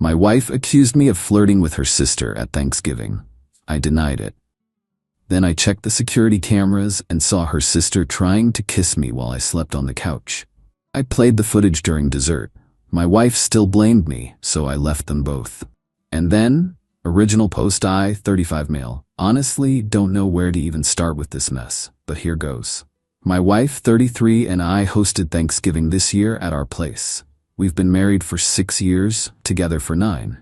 My wife accused me of flirting with her sister at Thanksgiving. I denied it. Then I checked the security cameras and saw her sister trying to kiss me while I slept on the couch. I played the footage during dessert. My wife still blamed me, so I left them both. And then, original post I, 35 male. Honestly, don't know where to even start with this mess, but here goes. My wife, 33, and I hosted Thanksgiving this year at our place. We've been married for 6 years, together for 9.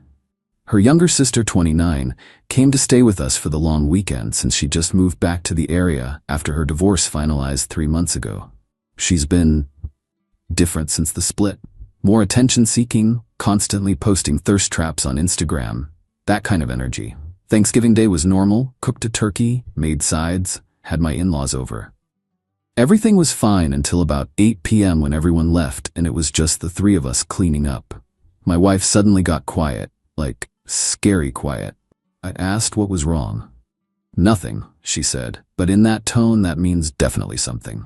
Her younger sister, 29, came to stay with us for the long weekend since she just moved back to the area after her divorce finalized 3 months ago. She's been different since the split. More attention-seeking, constantly posting thirst traps on Instagram. That kind of energy. Thanksgiving Day was normal, cooked a turkey, made sides, had my in-laws over. Everything was fine until about 8 p.m. when everyone left and it was just the 3 of us cleaning up. My wife suddenly got quiet, like scary quiet. I asked what was wrong. Nothing, she said, but in that tone that means definitely something.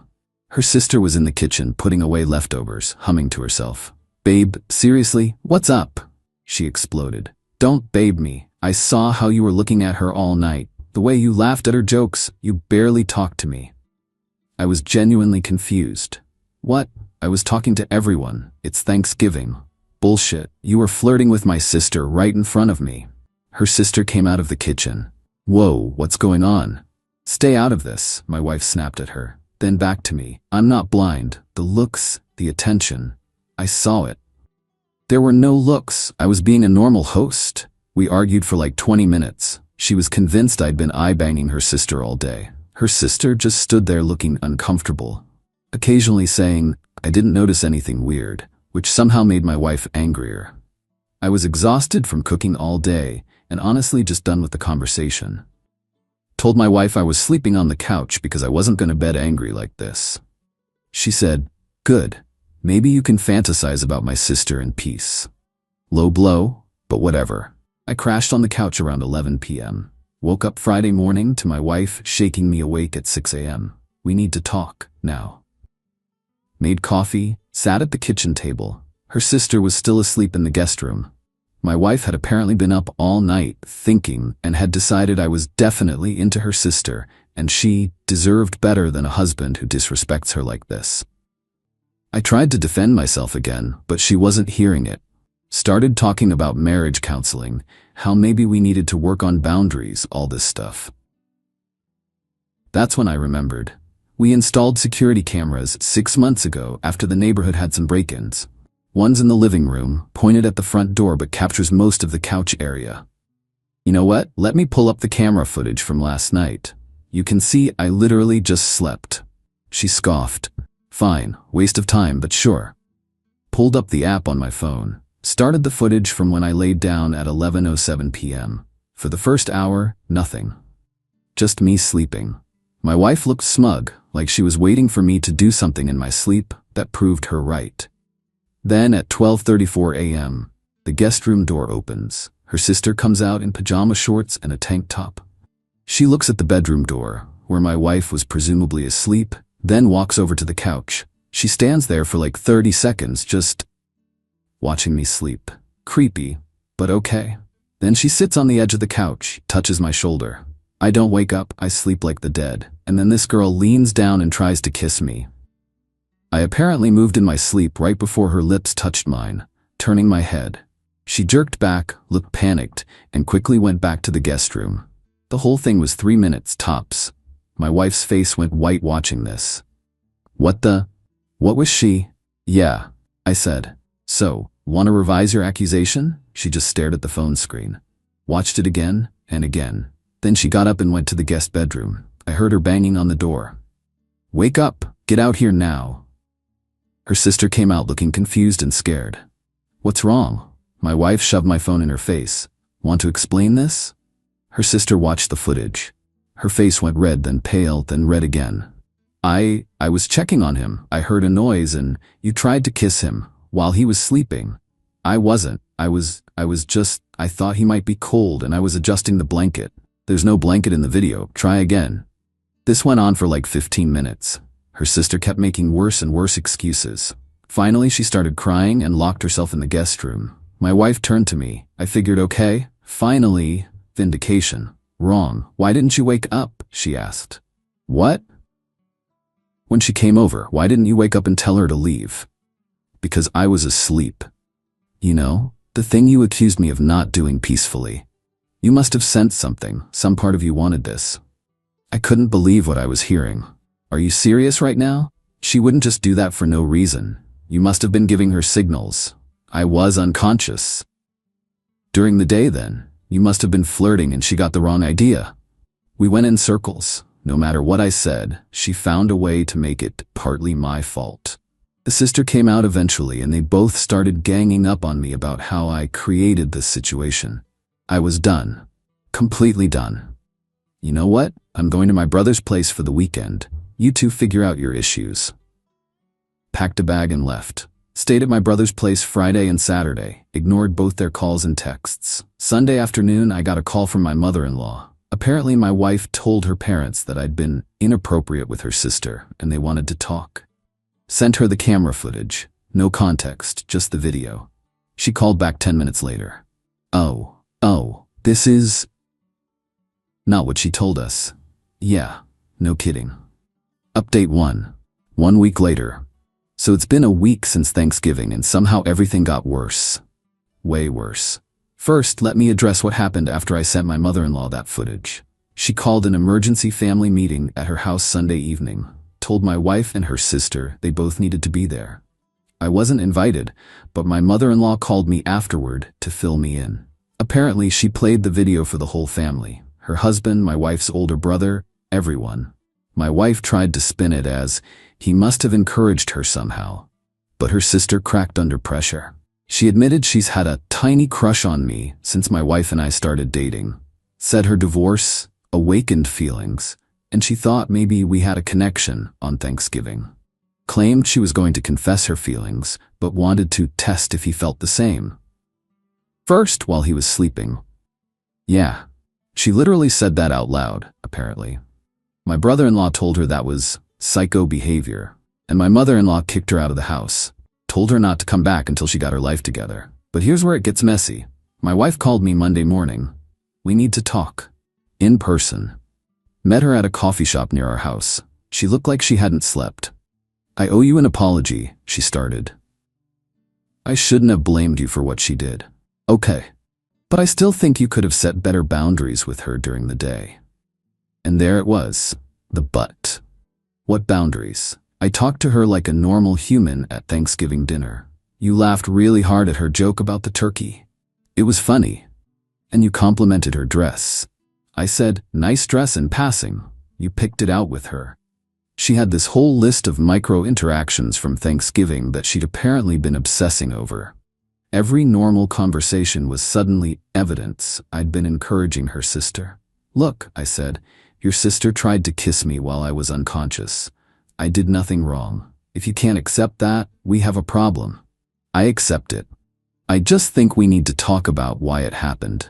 Her sister was in the kitchen putting away leftovers, humming to herself. "Babe, seriously, what's up?" she exploded. "Don't babe me. I saw how you were looking at her all night. The way you laughed at her jokes, you barely talked to me." I was genuinely confused. What? I was talking to everyone. It's Thanksgiving. Bullshit. You were flirting with my sister right in front of me. Her sister came out of the kitchen. "Whoa, what's going on?" "Stay out of this," my wife snapped at her. Then back to me. "I'm not blind. The looks, the attention. I saw it." There were no looks. I was being a normal host. We argued for like 20 minutes. She was convinced I'd been eye-banging her sister all day. Her sister just stood there looking uncomfortable, occasionally saying, "I didn't notice anything weird," which somehow made my wife angrier. I was exhausted from cooking all day and honestly just done with the conversation. Told my wife I was sleeping on the couch because I wasn't going to bed angry like this. She said, "Good. Maybe you can fantasize about my sister in peace." Low blow, but whatever. I crashed on the couch around 11 p.m. Woke up Friday morning to my wife shaking me awake at 6 a.m. "We need to talk, now." Made coffee, sat at the kitchen table. Her sister was still asleep in the guest room. My wife had apparently been up all night thinking and had decided I was definitely into her sister and she deserved better than a husband who disrespects her like this. I tried to defend myself again, but she wasn't hearing it. Started talking about marriage counseling, how maybe we needed to work on boundaries, all this stuff. That's when I remembered. We installed security cameras 6 months ago after the neighborhood had some break-ins. One's in the living room, pointed at the front door but captures most of the couch area. You know what? Let me pull up the camera footage from last night. You can see I literally just slept. She scoffed. Fine, waste of time, but sure. Pulled up the app on my phone. Started the footage from when I laid down at 11:07 p.m. For the first hour, nothing. Just me sleeping. My wife looked smug, like she was waiting for me to do something in my sleep that proved her right. Then at 12:34 a.m., the guest room door opens. Her sister comes out in pajama shorts and a tank top. She looks at the bedroom door, where my wife was presumably asleep, then walks over to the couch. She stands there for like 30 seconds just watching me sleep. Creepy, but okay. Then she sits on the edge of the couch, touches my shoulder. I don't wake up, I sleep like the dead, and then this girl leans down and tries to kiss me. I apparently moved in my sleep right before her lips touched mine, turning my head. She jerked back, looked panicked, and quickly went back to the guest room. The whole thing was 3 minutes, tops. My wife's face went white watching this. What was she? Yeah, I said. "So, want to revise your accusation?" She just stared at the phone screen. Watched it again and again. Then she got up and went to the guest bedroom. I heard her banging on the door. "Wake up, get out here now." Her sister came out looking confused and scared. "What's wrong?" My wife shoved my phone in her face. "Want to explain this?" Her sister watched the footage. Her face went red, then pale, then red again. I was checking on him. I heard a noise and you tried to kiss him while he was sleeping. I wasn't. I thought he might be cold and I was adjusting the blanket. There's no blanket in the video. Try again." This went on for like 15 minutes. Her sister kept making worse and worse excuses. Finally, she started crying and locked herself in the guest room. My wife turned to me. I figured, okay, finally, vindication. Wrong. Why didn't you wake up? She asked. What? When she came over, why didn't you wake up and tell her to leave? Because I was asleep. You know, the thing you accused me of not doing peacefully. You must have sensed something. Some part of you wanted this. I couldn't believe what I was hearing. Are you serious right now? She wouldn't just do that for no reason. You must have been giving her signals. I was unconscious. During the day then, you must have been flirting and she got the wrong idea. We went in circles. No matter what I said, she found a way to make it partly my fault. The sister came out eventually and they both started ganging up on me about how I created this situation. I was done. Completely done. You know what? I'm going to my brother's place for the weekend. You two figure out your issues. Packed a bag and left. Stayed at my brother's place Friday and Saturday. Ignored both their calls and texts. Sunday afternoon, I got a call from my mother-in-law. Apparently, my wife told her parents that I'd been inappropriate with her sister and they wanted to talk. Sent her the camera footage. No context, just the video. She called back 10 minutes later. Oh, this is not what she told us. Yeah, no kidding. Update 1. 1 week later. So it's been a week since Thanksgiving and somehow everything got worse. Way worse. First, let me address what happened after I sent my mother-in-law that footage. She called an emergency family meeting at her house Sunday evening, told my wife and her sister they both needed to be there. I wasn't invited, but my mother-in-law called me afterward to fill me in. Apparently, she played the video for the whole family. Her husband, my wife's older brother, everyone. My wife tried to spin it as he must have encouraged her somehow. But her sister cracked under pressure. She admitted she's had a tiny crush on me since my wife and I started dating. Said her divorce awakened feelings, and she thought maybe we had a connection on Thanksgiving. Claimed she was going to confess her feelings, but wanted to test if he felt the same. First, while he was sleeping. Yeah, she literally said that out loud, apparently. My brother-in-law told her that was psycho behavior, and my mother-in-law kicked her out of the house. Told her not to come back until she got her life together. But here's where it gets messy. My wife called me Monday morning. We need to talk. In person. Met her at a coffee shop near our house. She looked like she hadn't slept. I owe you an apology, she started. I shouldn't have blamed you for what she did. Okay. But I still think you could have set better boundaries with her during the day. And there it was. The but. What boundaries? I talked to her like a normal human at Thanksgiving dinner. You laughed really hard at her joke about the turkey. It was funny. And you complimented her dress. I said, nice dress in passing. You picked it out with her. She had this whole list of micro-interactions from Thanksgiving that she'd apparently been obsessing over. Every normal conversation was suddenly evidence I'd been encouraging her sister. Look, I said, your sister tried to kiss me while I was unconscious. I did nothing wrong. If you can't accept that, we have a problem. I accept it. I just think we need to talk about why it happened.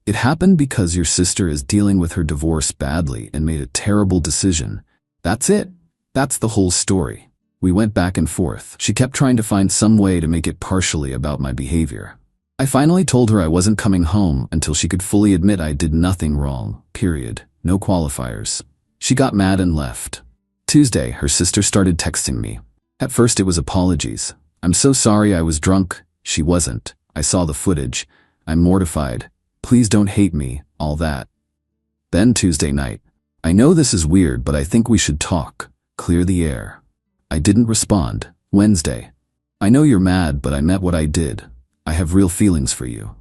It happened because your sister is dealing with her divorce badly and made a terrible decision. That's it. That's the whole story. We went back and forth. She kept trying to find some way to make it partially about my behavior. I finally told her I wasn't coming home until she could fully admit I did nothing wrong, period. No qualifiers. She got mad and left. Tuesday, her sister started texting me. At first it was apologies. I'm so sorry I was drunk. She wasn't. I saw the footage. I'm mortified. Please don't hate me, all that. Then Tuesday night. I know this is weird, but I think we should talk. Clear the air. I didn't respond. Wednesday. I know you're mad, but I meant what I did. I have real feelings for you.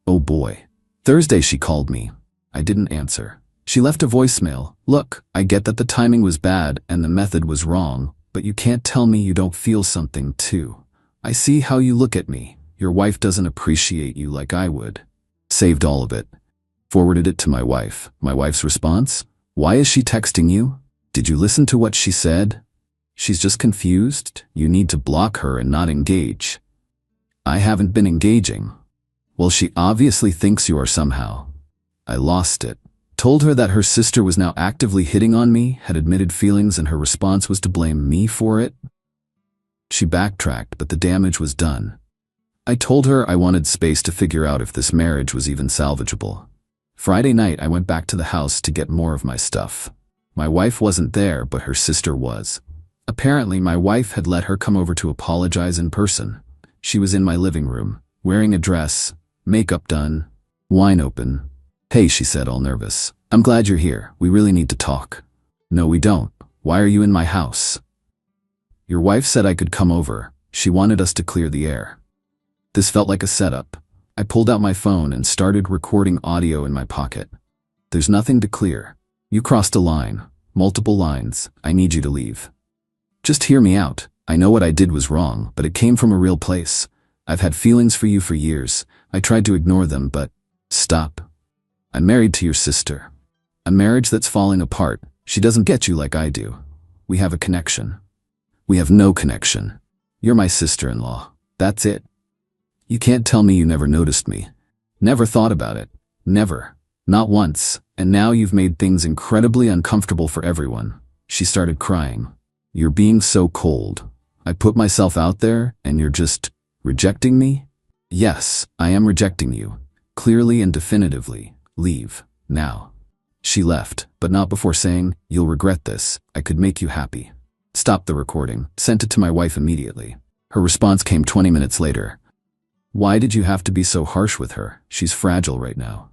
Oh boy. Thursday she called me. I didn't answer. She left a voicemail. Look, I get that the timing was bad and the method was wrong, but you can't tell me you don't feel something too. I see how you look at me. Your wife doesn't appreciate you like I would. Saved all of it. Forwarded it to my wife. My wife's response? Why is she texting you? Did you listen to what she said? She's just confused. You need to block her and not engage. I haven't been engaging. Well, she obviously thinks you are somehow. I lost it. Told her that her sister was now actively hitting on me, had admitted feelings, and her response was to blame me for it. She backtracked, but the damage was done. I told her I wanted space to figure out if this marriage was even salvageable. Friday night, I went back to the house to get more of my stuff. My wife wasn't there, but her sister was. Apparently, my wife had let her come over to apologize in person. She was in my living room, wearing a dress, makeup done, wine open. "Hey," she said, all nervous. "I'm glad you're here. We really need to talk." "No, we don't. Why are you in my house?" "Your wife said I could come over. She wanted us to clear the air." This felt like a setup. I pulled out my phone and started recording audio in my pocket. "There's nothing to clear. You crossed a line. Multiple lines. I need you to leave. Just hear me out. I know what I did was wrong, but it came from a real place. I've had feelings for you for years. I tried to ignore them, but stop. I'm married to your sister. A marriage that's falling apart. She doesn't get you like I do. We have a connection. We have no connection. You're my sister-in-law. That's it. You can't tell me you never noticed me. Never thought about it. Never. Not once. And now you've made things incredibly uncomfortable for everyone." She started crying. "You're being so cold. I put myself out there, and you're just rejecting me?" "Yes, I am rejecting you. Clearly and definitively. Leave. Now." She left, but not before saying, "You'll regret this. I could make you happy." Stopped the recording, sent it to my wife immediately. Her response came 20 minutes later. "Why did you have to be so harsh with her? She's fragile right now."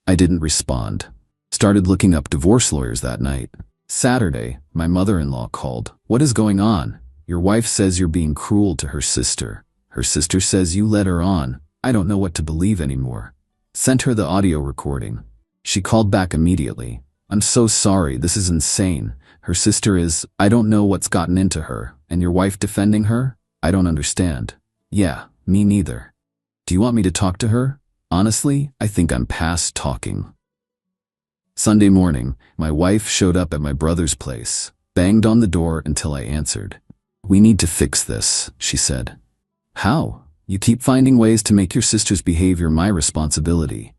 I didn't respond. Started looking up divorce lawyers that night. Saturday, my mother-in-law called. "What is going on? Your wife says you're being cruel to her sister. Her sister says you led her on. I don't know what to believe anymore." Sent her the audio recording. She called back immediately. "I'm so sorry, this is insane. Her sister is, I don't know what's gotten into her, and your wife defending her? I don't understand." "Yeah, me neither. Do you want me to talk to her? Honestly, I think I'm past talking." Sunday morning, my wife showed up at my brother's place, banged on the door until I answered. "We need to fix this," she said. "How? You keep finding ways to make your sister's behavior my responsibility.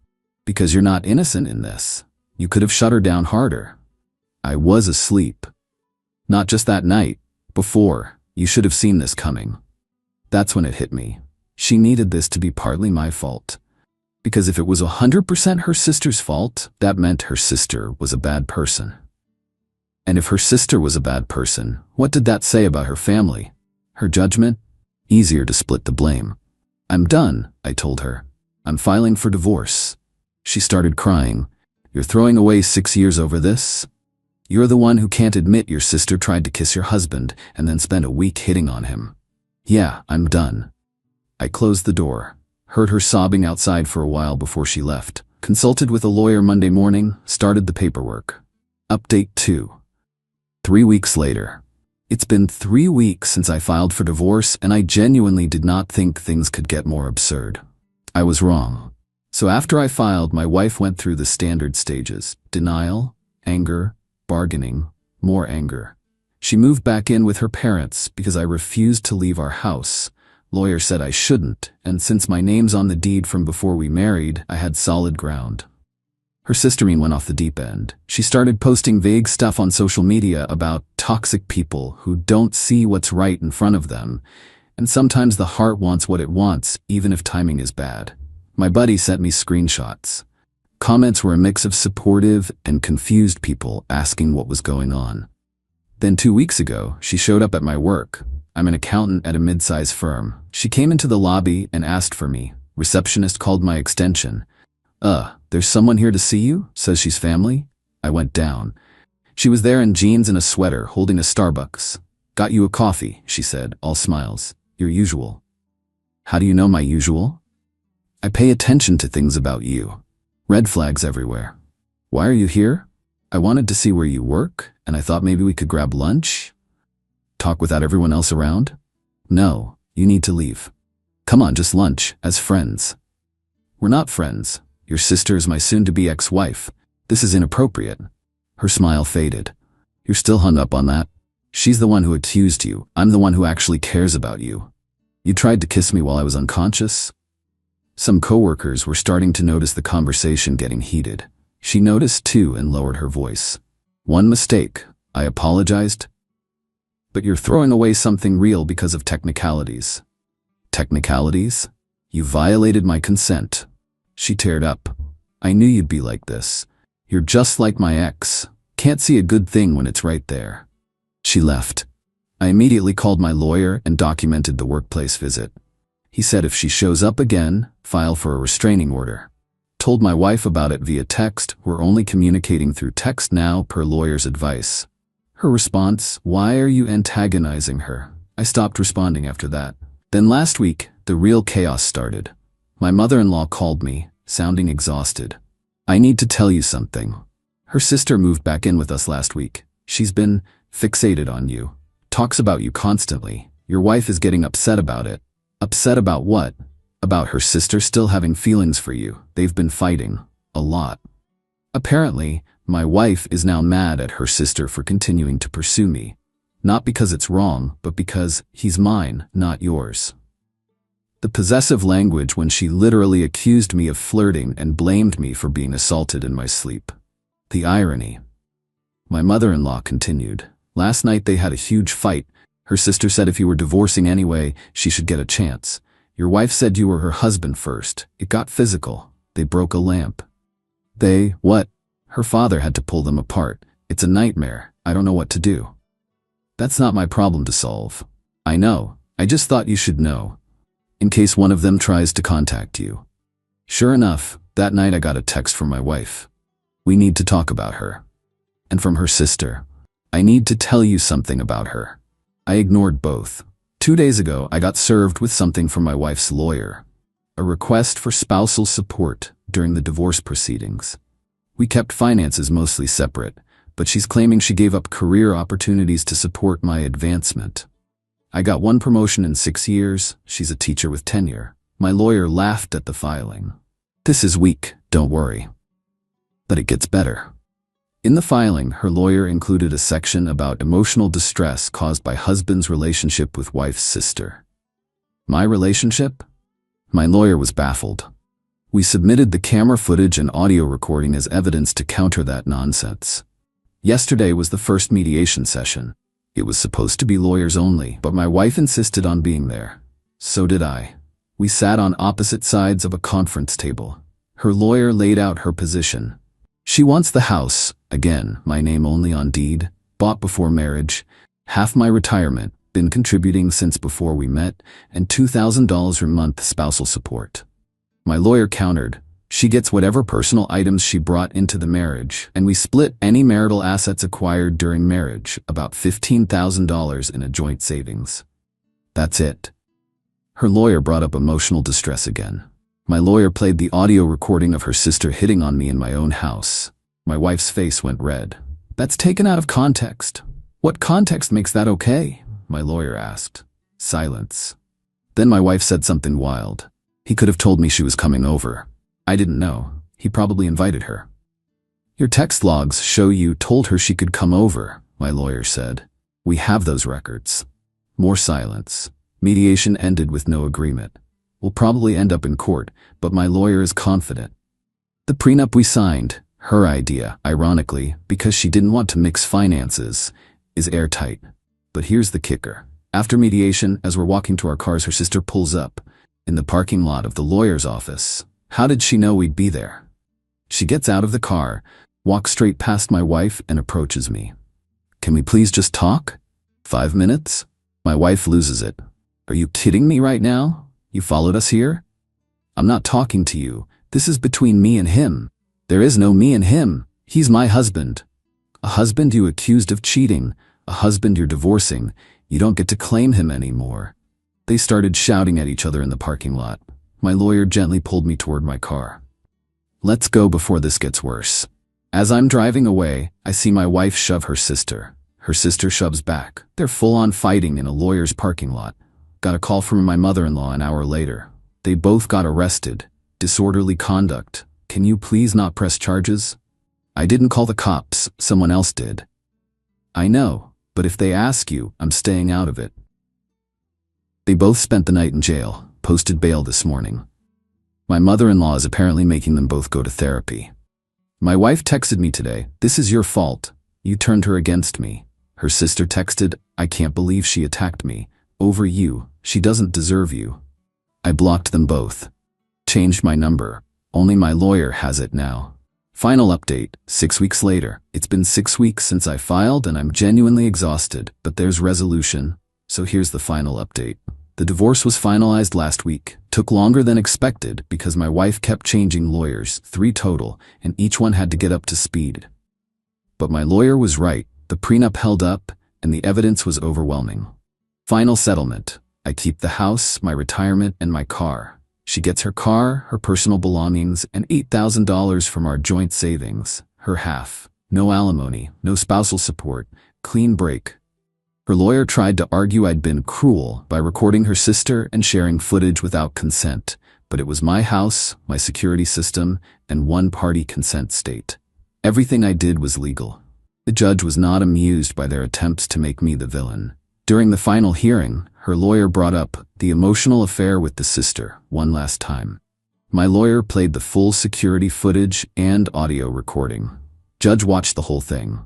Because you're not innocent in this. You could have shut her down harder." "I was asleep." "Not just that night. Before. You should have seen this coming." That's when it hit me. She needed this to be partly my fault. Because if it was 100% her sister's fault, that meant her sister was a bad person. And if her sister was a bad person, what did that say about her family? Her judgment? Easier to split the blame. "I'm done," I told her. "I'm filing for divorce." She started crying. "You're throwing away 6 years over this? You're the one who can't admit your sister tried to kiss your husband and then spent a week hitting on him." "Yeah, I'm done." I closed the door. Heard her sobbing outside for a while before she left. Consulted with a lawyer Monday morning, started the paperwork. Update 2. 3 weeks later. It's been 3 weeks since I filed for divorce, and I genuinely did not think things could get more absurd. I was wrong. So after I filed, my wife went through the standard stages: denial, anger, bargaining, more anger. She moved back in with her parents because I refused to leave our house. Lawyer said I shouldn't, and since my name's on the deed from before we married, I had solid ground. Her sister went off the deep end. She started posting vague stuff on social media about toxic people who don't see what's right in front of them, and sometimes the heart wants what it wants, even if timing is bad. My buddy sent me screenshots. Comments were a mix of supportive and confused people asking what was going on. Then 2 weeks ago, she showed up at my work. I'm an accountant at a mid-size firm. She came into the lobby and asked for me. Receptionist called my extension. There's someone here to see you," says she's family. I went down. She was there in jeans and a sweater, holding a Starbucks. "Got you a coffee," she said, all smiles. "Your usual." "How do you know my usual?" "I pay attention to things about you. Red flags everywhere." "Why are you here?" "I wanted to see where you work, and I thought maybe we could grab lunch." "Talk without everyone else around?" "No, you need to leave." "Come on, just lunch, as friends." "We're not friends. Your sister is my soon-to-be ex-wife. This is inappropriate." Her smile faded. "You're still hung up on that? She's the one who accused you. I'm the one who actually cares about you. You tried to kiss me while I was unconscious?" Some coworkers were starting to notice the conversation getting heated. She noticed too and lowered her voice. "One mistake. I apologized. But you're throwing away something real because of technicalities." "Technicalities?" You violated my consent. She teared up. I knew you'd be like this. You're just like my ex. Can't see a good thing when it's right there. She left. I immediately called my lawyer and documented the workplace visit. He said if she shows up again, file for a restraining order. Told my wife about it via text. We're only communicating through text now per lawyer's advice. Her response, why are you antagonizing her? I stopped responding after that. Then last week, the real chaos started. My mother-in-law called me, sounding exhausted. I need to tell you something. Her sister moved back in with us last week. She's been fixated on you. Talks about you constantly. Your wife is getting upset about it. Upset about what? About her sister still having feelings for you. They've been fighting. A lot. Apparently, my wife is now mad at her sister for continuing to pursue me. Not because it's wrong, but because he's mine, not yours. The possessive language when she literally accused me of flirting and blamed me for being assaulted in my sleep. The irony. My mother-in-law continued. Last night they had a huge fight. Her sister said if you were divorcing anyway, she should get a chance. Your wife said you were her husband first. It got physical. They broke a lamp. What? Her father had to pull them apart. It's a nightmare. I don't know what to do. That's not my problem to solve. I know. I just thought you should know. In case one of them tries to contact you. Sure enough, that night I got a text from my wife. We need to talk about her. And from her sister. I need to tell you something about her. I ignored both. 2 days ago, I got served with something from my wife's lawyer. A request for spousal support during the divorce proceedings. We kept finances mostly separate, but she's claiming she gave up career opportunities to support my advancement. I got 1 promotion in 6 years. She's a teacher with tenure. My lawyer laughed at the filing. This is weak, don't worry. But it gets better. In the filing, her lawyer included a section about emotional distress caused by husband's relationship with wife's sister. My relationship? My lawyer was baffled. We submitted the camera footage and audio recording as evidence to counter that nonsense. Yesterday was the first mediation session. It was supposed to be lawyers only, but my wife insisted on being there. So did I. We sat on opposite sides of a conference table. Her lawyer laid out her position. She wants the house, again, my name only on deed, bought before marriage, half my retirement, been contributing since before we met, and $2,000 a month spousal support. My lawyer countered. She gets whatever personal items she brought into the marriage, and we split any marital assets acquired during marriage, about $15,000 in a joint savings. That's it. Her lawyer brought up emotional distress again. My lawyer played the audio recording of her sister hitting on me in my own house. My wife's face went red. That's taken out of context. What context makes that okay? My lawyer asked. Silence. Then my wife said something wild. He could have told me she was coming over. I didn't know. He probably invited her. Your text logs show you told her she could come over, my lawyer said. We have those records. More silence. Mediation ended with no agreement. We'll probably end up in court, but my lawyer is confident. The prenup we signed, her idea, ironically, because she didn't want to mix finances, is airtight. But here's the kicker. After mediation, as we're walking to our cars, her sister pulls up in the parking lot of the lawyer's office. How did she know we'd be there? She gets out of the car, walks straight past my wife, and approaches me. Can we please just talk? 5 minutes? My wife loses it. Are you kidding me right now? You followed us here? I'm not talking to you. This is between me and him. There is no me and him. He's my husband. A husband you accused of cheating. A husband you're divorcing. You don't get to claim him anymore. They started shouting at each other in the parking lot. My lawyer gently pulled me toward my car. Let's go before this gets worse. As I'm driving away, I see my wife shove her sister. Her sister shoves back. They're full-on fighting in a lawyer's parking lot. Got a call from my mother-in-law an hour later. They both got arrested. Disorderly conduct. Can you please not press charges? I didn't call the cops, someone else did. I know, but if they ask you, I'm staying out of it. They both spent the night in jail, posted bail this morning. My mother-in-law is apparently making them both go to therapy. My wife texted me today, this is your fault. You turned her against me. Her sister texted, I can't believe she attacked me. Over you. She doesn't deserve you. I blocked them both. Changed my number. Only my lawyer has it now. Final update, 6 weeks later. It's been 6 weeks since I filed and I'm genuinely exhausted, but there's resolution. So here's the final update. The divorce was finalized last week. Took longer than expected because my wife kept changing lawyers, 3 total, and each one had to get up to speed. But my lawyer was right. The prenup held up, and the evidence was overwhelming. Final settlement. I keep the house, my retirement, and my car. She gets her car, her personal belongings, and $8,000 from our joint savings, her half. No alimony, no spousal support, clean break. Her lawyer tried to argue I'd been cruel by recording her sister and sharing footage without consent, but it was my house, my security system, and one-party consent state. Everything I did was legal. The judge was not amused by their attempts to make me the villain. During the final hearing, her lawyer brought up the emotional affair with the sister one last time. My lawyer played the full security footage and audio recording. Judge watched the whole thing.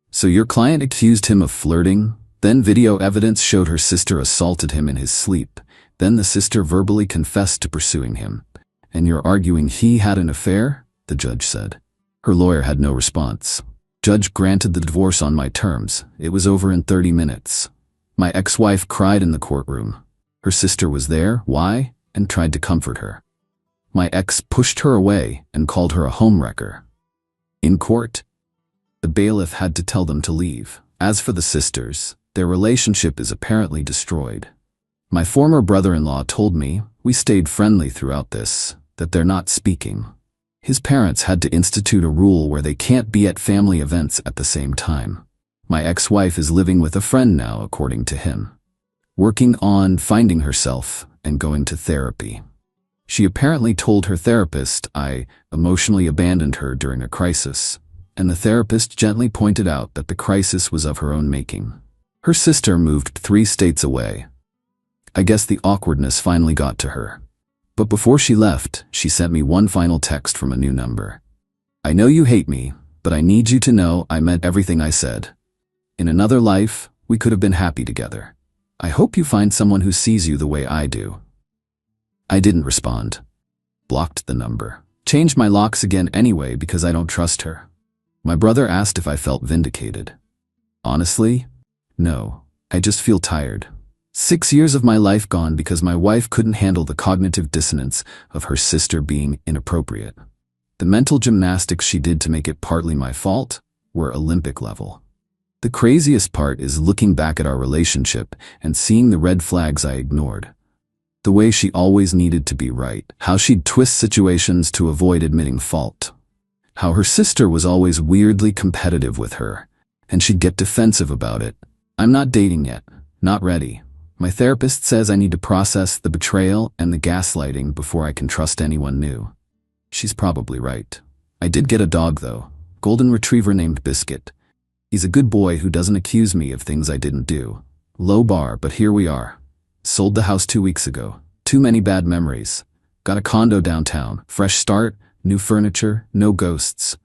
So your client accused him of flirting, then video evidence showed her sister assaulted him in his sleep, then the sister verbally confessed to pursuing him. And you're arguing he had an affair? The judge said. Her lawyer had no response. Judge granted the divorce on my terms. It was over in 30 minutes. My ex-wife cried in the courtroom. Her sister was there, why? And tried to comfort her. My ex pushed her away and called her a homewrecker. In court, the bailiff had to tell them to leave. As for the sisters, their relationship is apparently destroyed. My former brother-in-law told me, we stayed friendly throughout this, that they're not speaking. His parents had to institute a rule where they can't be at family events at the same time. My ex-wife is living with a friend now, according to him. Working on finding herself and going to therapy. She apparently told her therapist I emotionally abandoned her during a crisis, and the therapist gently pointed out that the crisis was of her own making. Her sister moved 3 states away. I guess the awkwardness finally got to her. But before she left, she sent me one final text from a new number. I know you hate me, but I need you to know I meant everything I said. In another life, we could have been happy together. I hope you find someone who sees you the way I do. I didn't respond. Blocked the number. Changed my locks again anyway because I don't trust her. My brother asked if I felt vindicated. Honestly, no. I just feel tired. 6 years of my life gone because my wife couldn't handle the cognitive dissonance of her sister being inappropriate. The mental gymnastics she did to make it partly my fault were Olympic level. The craziest part is looking back at our relationship and seeing the red flags I ignored. The way she always needed to be right, how she'd twist situations to avoid admitting fault, how her sister was always weirdly competitive with her, and she'd get defensive about it. I'm not dating yet, not ready. My therapist says I need to process the betrayal and the gaslighting before I can trust anyone new. She's probably right. I did get a dog though, golden retriever named Biscuit. He's a good boy who doesn't accuse me of things I didn't do. Low bar, but here we are. Sold the house 2 weeks ago. Too many bad memories. Got a condo downtown. Fresh start, new furniture, no ghosts.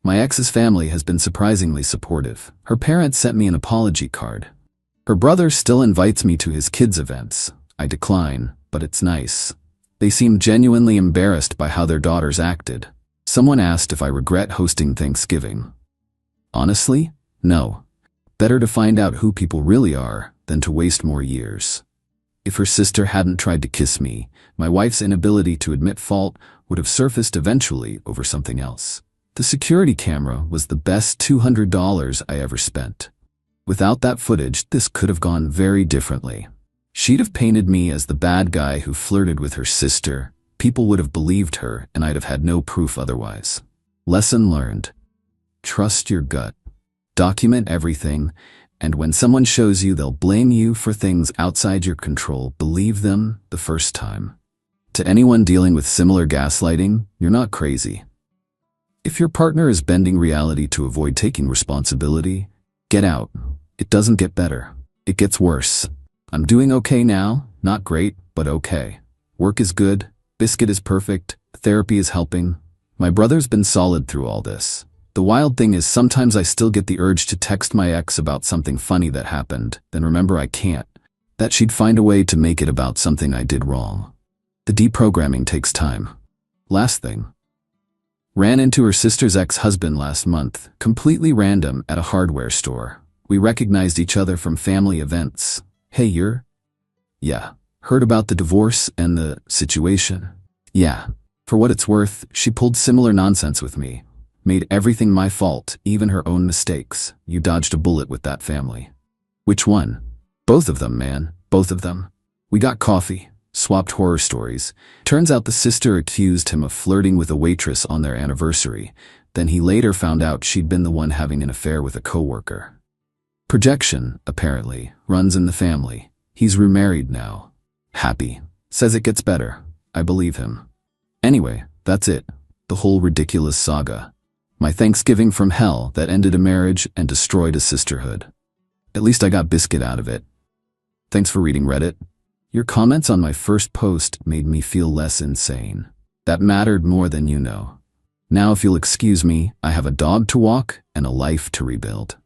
My ex's family has been surprisingly supportive. Her parents sent me an apology card. Her brother still invites me to his kids' events. I decline, but it's nice. They seem genuinely embarrassed by how their daughters acted. Someone asked if I regret hosting Thanksgiving. Honestly, no. Better to find out who people really are than to waste more years. If her sister hadn't tried to kiss me, my wife's inability to admit fault would have surfaced eventually over something else. The security camera was the best $200 I ever spent. Without that footage, this could have gone very differently. She'd have painted me as the bad guy who flirted with her sister. People would have believed her, and I'd have had no proof otherwise. Lesson learned. Trust your gut. Document everything, and when someone shows you they'll blame you for things outside your control, believe them the first time. To anyone dealing with similar gaslighting, you're not crazy. If your partner is bending reality to avoid taking responsibility, get out. It doesn't get better. It gets worse. I'm doing okay now, not great, but okay. Work is good, Biscuit is perfect, therapy is helping. My brother's been solid through all this. The wild thing is sometimes I still get the urge to text my ex about something funny that happened, then remember I can't. that she'd find a way to make it about something I did wrong. The deprogramming takes time. Last thing. Ran into her sister's ex-husband last month, completely random, at a hardware store. We recognized each other from family events. Hey, you're? Yeah. Heard about the divorce and the situation? Yeah. For what it's worth, she pulled similar nonsense with me. Made everything my fault, even her own mistakes. You dodged a bullet with that family. Which one? Both of them, man. Both of them. We got coffee, swapped horror stories. Turns out the sister accused him of flirting with a waitress on their anniversary. Then he later found out she'd been the one having an affair with a coworker. Projection, apparently, runs in the family. He's remarried now. Happy. Says it gets better. I believe him. Anyway, that's it. The whole ridiculous saga. My Thanksgiving from hell that ended a marriage and destroyed a sisterhood. At least I got biscuit out of it. Thanks for reading, Reddit. Your comments on my first post made me feel less insane. That mattered more than you know. Now if you'll excuse me, I have a dog to walk and a life to rebuild.